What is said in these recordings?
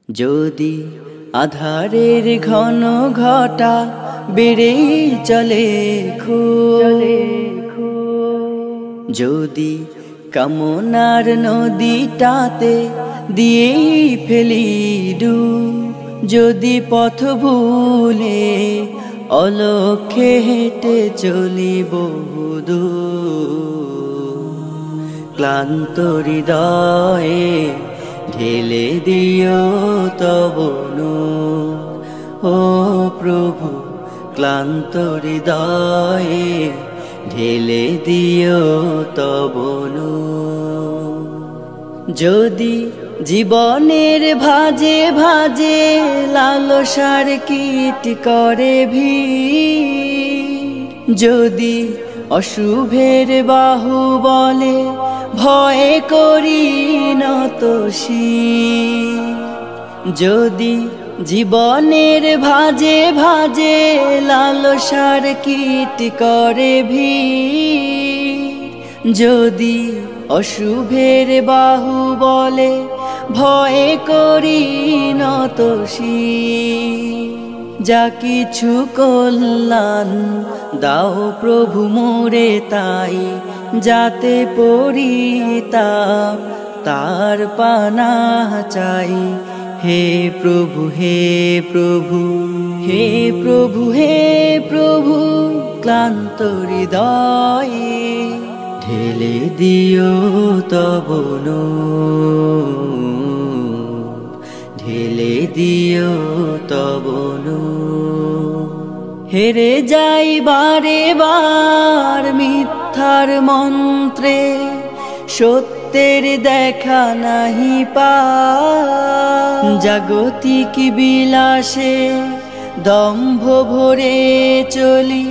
যদি আধারের ঘন ঘটা বেড়েই চলে যদি কামনার নদীটাতে দিয়েই ফেলি ডুব, যদি পথ ভুলে অলক্ষ্যে হেঁটে চলি বহুদূর, ক্লান্ত হৃদয়ে ঢেলে দিও তব নূর। ও প্রভু, ক্লান্ত হৃদয়ে ঢেলে দিও তব নূর। যদি জীবনের ভাজে ভাজে লালসার কীট করে ভিড়, যদি অশুভের বাহু বলে ভয় করি নত শির, যদি জীবনের ভাজে ভাজে লালসার কীট করে ভিড়, যদি অশুভের বাহু বলে ভয় করি নত শির, যা কিছু কল্যাণ দাও প্রভু মোরে তাই, যাতে পরিতাপ তার পানা চাই। হে প্রভু, হে প্রভু, হে প্রভু, হে প্রভু, ক্লান্ত হৃদয়ে ঢেলে দিও তব নূর, ঢেলে দিও তব নূর। হেরে যাই বারে বার মিথ্যার মন্ত্রে, সত্যের দেখা নাহি পাই, জাগতিক বিলাসে দম্ভ ভরে চলি,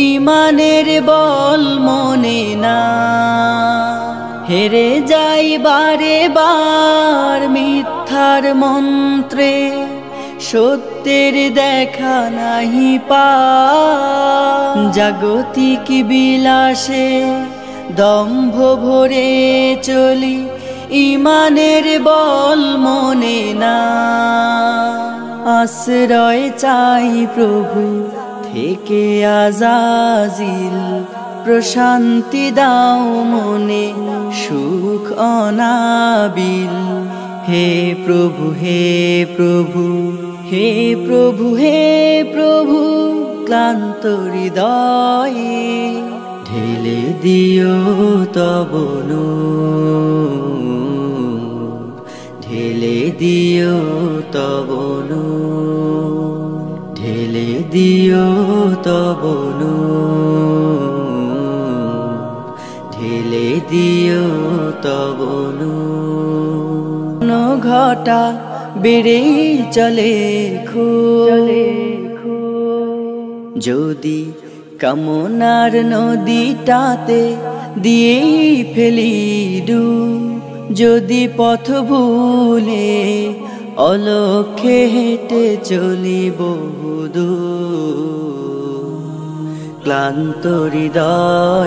ইমানের বল মনে না। হেরে যাই বারে বার মিথ্যার মন্ত্রে, সত্যের দেখা নাহি পাই, জাগতিক বিলাসে দম্ভ ভরে চলি, ইমানের বল মনে না। আশ্রয় চাই প্রভু থেকে আজাজিল, প্রশান্তি দাও মনে সুখ অনাবিল। হে প্রভু, হে প্রভু, হে প্রভু, হে প্রভু, ক্লান্ত হৃদয়ে ঢেলে দিও তব নূর, ঢেলে দিও তব নূর, ঢেলে দিও তব নূর, ঢেলে দিও তব নূর। ঘটা বেড়েই চলে যদি কামনার নদীটাতে দিয়েই ফেলি ডুব, যদি পথ ভুলে অলক্ষ্যে হেঁটে চলি বহুদূর, ক্লান্ত হৃদয়